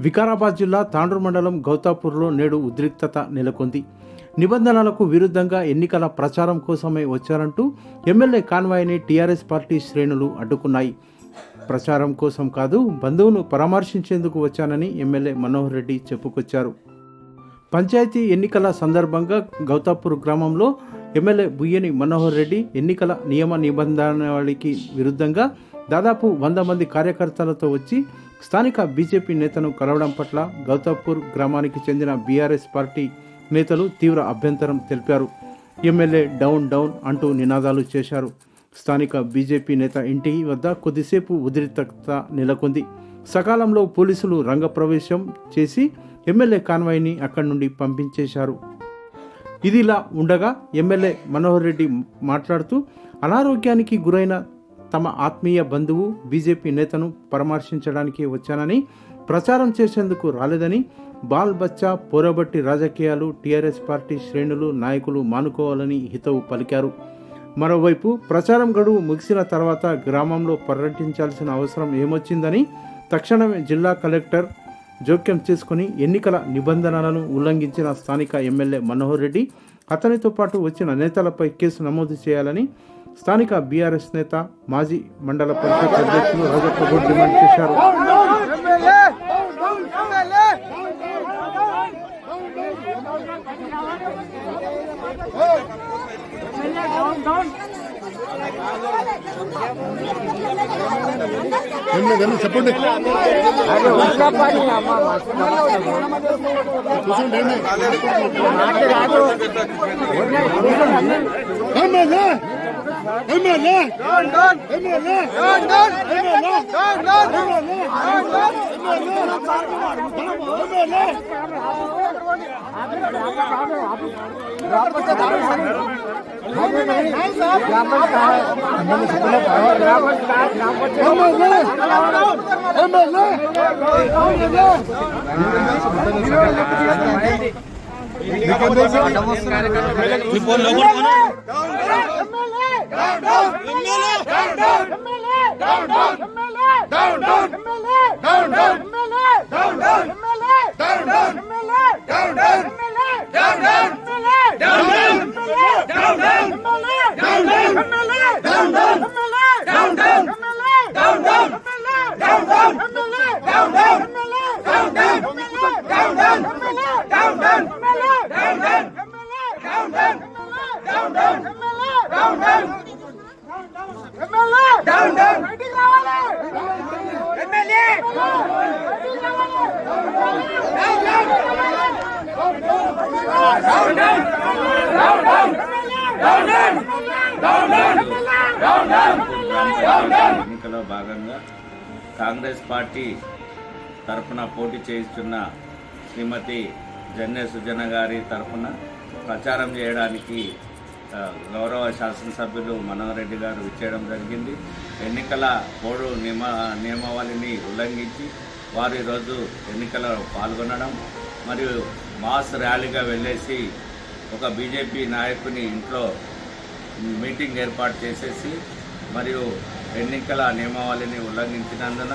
వికారాబాద్ జిల్లా తాండ్రు మండలం గౌతాపూర్లో నేడు ఉద్రిక్తత నెలకొంది. నిబంధనలకు విరుద్ధంగా ఎన్నికల ప్రచారం కోసమే వచ్చారంటూ ఎమ్మెల్యే కాన్వాయ్ని టీఆర్ఎస్ పార్టీ శ్రేణులు అడ్డుకున్నాయి. ప్రచారం కోసం కాదు, బంధువును పరామర్శించేందుకు వచ్చానని ఎమ్మెల్యే మనోహర్ రెడ్డి చెప్పుకొచ్చారు. పంచాయతీ ఎన్నికల సందర్భంగా గౌతాపూర్ గ్రామంలో ఎమ్మెల్యే బుయ్యని మనోహర్ రెడ్డి ఎన్నికల నియమ నిబంధనలకి విరుద్ధంగా దాదాపు 100 మంది కార్యకర్తలతో వచ్చి స్థానిక బీజేపీ నేతను కలవడం పట్ల గౌతాపూర్ గ్రామానికి చెందిన బీఆర్ఎస్ పార్టీ నేతలు తీవ్ర అభ్యంతరం తెలిపారు. ఎమ్మెల్యే డౌన్ డౌన్ అంటూ నినాదాలు చేశారు. స్థానిక బీజేపీ నేత ఇంటి వద్ద కొద్దిసేపు ఉద్రిక్తత నెలకొంది. సకాలంలో పోలీసులు రంగప్రవేశం చేసి ఎమ్మెల్యే కాన్వాయ్ని అక్కడి నుండి పంపించేశారు. ఇదిలా ఉండగా ఎమ్మెల్యే మనోహర్ రెడ్డి మాట్లాడుతూ అనారోగ్యానికి గురైన తమ ఆత్మీయ బంధువు బీజేపీ నేతను పరామర్శించడానికి వచ్చానని, ప్రచారం చేసేందుకు రాలేదని, బాల్ బచ్చా పోరబట్టి రాజకీయాలు టీఆర్ఎస్ పార్టీ శ్రేణులు నాయకులు మానుకోవాలని హితవు పలికారు. మరోవైపు ప్రచారం గడువు ముగిసిన తర్వాత గ్రామంలో పర్యటించాల్సిన అవసరం ఏమొచ్చిందని తక్షణమే జిల్లా కలెక్టర్ జోక్యం చేసుకుని ఎన్నికల నిబంధనలను ఉల్లంఘించిన స్థానిక ఎమ్మెల్యే మనోహర్ రెడ్డి, అతనితో పాటు వచ్చిన నేతలపై కేసు నమోదు చేయాలని స్థానిక బీఆర్ఎస్ నేత మాజీ మండల పరిషత్ అధ్యక్షులు రాజప్ప గౌడ్ డిమాండ్ చేశారు. చెప్పండి. ఎన్నికలో భాగంగా కాంగ్రెస్ పార్టీ తరఫున పోటీ చేస్తున్న శ్రీమతి జన్నె సుజన గారి తరఫున ప్రచారం చేయడానికి గౌరవ శాసనసభ్యులు మనోహర్ రెడ్డి గారు ఇచ్చేయడం జరిగింది. ఎన్నికల కోడ్ నియమావళిని ఉల్లంఘించి వారు ఈరోజు ఎన్నికలలో పాల్గొనడం మరియు మాస్ ర్యాలీగా వెళ్ళేసి ఒక బీజేపీ నాయకుని ఇంట్లో మీటింగ్ ఏర్పాటు చేసేసి మరియు ఎన్నికల నియమావళిని ఉల్లంఘించినందున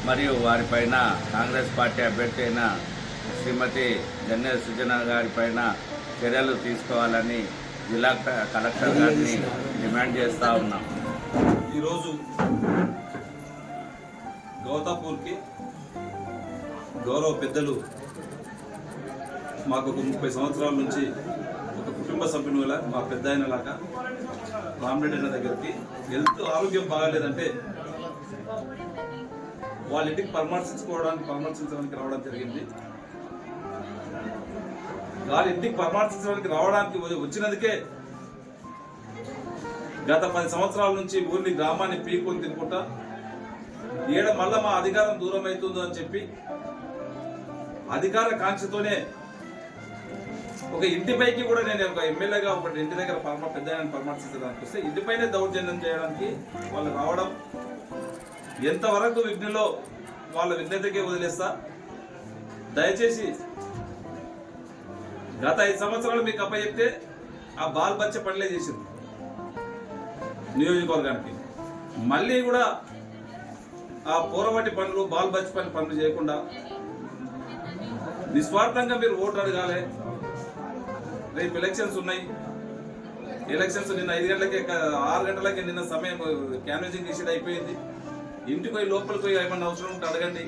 మరియు వారిపైన కాంగ్రెస్ పార్టీ అభ్యర్థి అయిన శ్రీమతి జన్నె సుజన గారిపైన చర్యలు తీసుకోవాలని జిల్లా కలెక్టర్ గారిని డిమాండ్ చేస్తూ ఉన్నాం. ఈరోజు గౌతాపూర్కి గౌరవ పెద్దలు మాకు ఒక 30 సంవత్సరాల నుంచి ఒక కుటుంబ సభ్యునిలా మా పెద్ద ఆయనలాగా రామరెడ్డి అన్న దగ్గరికి హెల్త్ ఆరోగ్యం బాగాలేదంటే వాళ్ళ ఇంటికి పరామర్శించడానికి రావడం జరిగింది. వాళ్ళ ఇంటికి పరామర్శించడానికి రావడానికి వచ్చినందుకే గత 10 సంవత్సరాల నుంచి ఊరిని గ్రామాన్ని పీక్కొని తినుకుంటా మళ్ళా మా అధికారం దూరం అవుతుందో అని చెప్పి అధికార కాంక్షతోనే ఒక ఇంటిపైకి కూడా నేను ఒక ఎమ్మెల్యేగా ఒక ఇంటి దగ్గర పెద్ద పరామర్శించడానికి వస్తే ఇంటిపైనే దౌర్జన్యం చేయడానికి వాళ్ళు రావడం ఎంతవరకు విఘ్నలో వాళ్ళ విఘ్నతకే వదిలేస్తా. దయచేసి గత 5 సంవత్సరాలు మీకు అప్పచెప్తే ఆ బాల్ బచ్చ పనులే చేసింది నియోజకవర్గానికి. మళ్ళీ కూడా ఆ పోరవటి పనులు బాల్ బచ్చ పనులు చేయకుండా నిస్వార్థంగా మీరు ఓటు అడగాలి. రేపు ఎలక్షన్స్ ఉన్నాయి. ఎలక్షన్స్ నిన్న 5 గంటలకే 6 గంటలకే నిన్న సమయం క్యాన్వాసింగ్ ఇష్యూడ్ అయిపోయింది. ఇంటికి పోయి లోపలికి పోయి ఏమన్నా అవసరం ఉంటే అడగండి.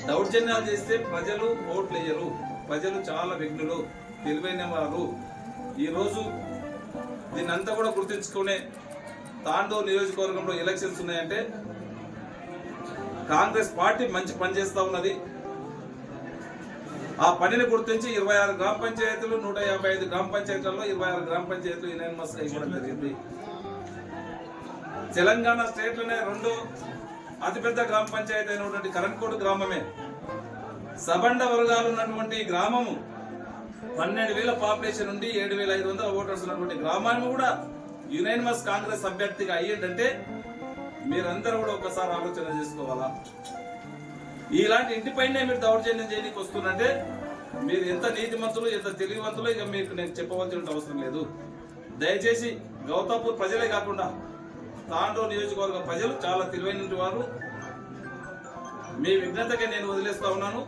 దౌర్జన్యాలు చేస్తే ప్రజలు ఓట్లు వేయరు. ప్రజలు చాలా విఘ్నులు, తెలివైన వారు. ఈరోజు దీన్ని అంతా కూడా గుర్తించుకునే తాండూరు నియోజకవర్గంలో ఎలక్షన్స్ ఉన్నాయంటే కాంగ్రెస్ పార్టీ మంచి పని చేస్తా ఉన్నది. ఆ పనిని గుర్తించి 26 గ్రామ పంచాయతీలు 155 గ్రామ పంచాయతీలలో 26 గ్రామ పంచాయతీలు యునానిమస్ గా ఇవ్వడం జరిగింది. తెలంగాణ స్టేట్ లోనే 2వ అతిపెద్ద గ్రామ పంచాయతీ అయినటువంటి కరణ్కోట్ గ్రామమే సబండ వర్గాలు ఉన్నటువంటి గ్రామము 12,000 పాపులేషన్ నుండి 7,500 ఓటర్స్ ఉన్నటువంటి గ్రామాన్ని కూడా యునానిమస్ కాంగ్రెస్ అభ్యర్థిగా అయ్యిందంటే మీరందరూ కూడా ఒకసారి ఆలోచన చేసుకోవాలా. ఇలాంటి ఇంటిపైనే మీరు దౌర్జన్యం చేయడానికి వస్తున్నట్టే మీరు ఎంత నీతిమంతులు, ఎంత తెలివివంతులు ఇక మీకు నేను చెప్పవలసిన అవసరం లేదు. దయచేసి గౌతాపూర్ ప్రజలే కాకుండా తాండూరు నియోజకవర్గ ప్రజలు చాలా తెలివైన వారు. మీ విఘ్నతకే నేను వదిలేస్తా ఉన్నాను.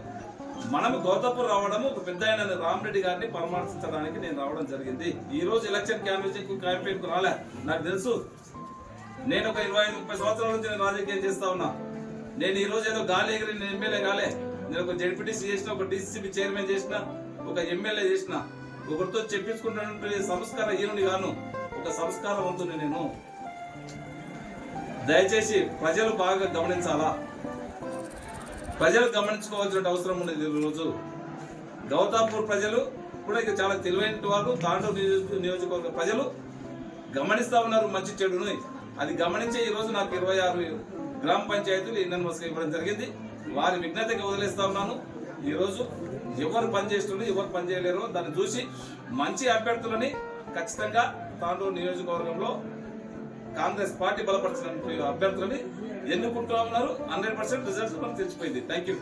మనం గౌతాపూర్ రావడము ఒక పెద్ద ఆయన రామరెడ్డి గారిని పరామర్శించడానికి నేను రావడం జరిగింది. ఈ రోజు ఎలక్షన్ క్యాంపెయిన్ కు రాలే. నాకు తెలుసు, నేను ఒక 25-30 సంవత్సరాల నుంచి నేను రాజకీయం చేస్తా ఉన్నా. నేను ఈ రోజు ఏదో గాలి ఎగిరి నేను ఎమ్మెల్యే కాలే. నేను ఒక జెడ్పీటీసీ చేసిన, ఒక డీసీసీబీ చైర్మన్ చేసిన, ఒక ఎమ్మెల్యే చేసిన, ఒకరితో చెప్పించుకున్నటువంటి సంస్కార హీనుని గాను, ఒక సంస్కారవంతుని నేను. దయచేసి ప్రజలు బాగా గమనించాలా. ప్రజలు గమనించుకోవాల్సిన అవసరం ఉన్నది. ఈరోజు గౌతాపూర్ ప్రజలు కూడా ఇక చాలా తెలివైన వాళ్ళు. తాండూరు నియోజకవర్గ ప్రజలు గమనిస్తా ఉన్నారు మంచి చెడుని. అది గమనించే ఈ రోజు నాకు 26 గ్రామ పంచాయతీలు యునానిమస్ గా ఇవ్వడం జరిగింది. వారి విఘ్నతకి వదిలేస్తా ఉన్నాను. ఈ రోజు ఎవరు పని చేస్తుండ్రు, ఎవరు పని చేయలేరు దాన్ని చూసి మంచి అభ్యర్థులని ఖచ్చితంగా తాండూరు నియోజకవర్గంలో కాంగ్రెస్ పార్టీ బలపరిచిన అభ్యర్థులని ఎన్నుకుంటూ ఉన్నారు. 100% రిజల్ట్స్ మనకు తెలిసిపోయింది. Thank you.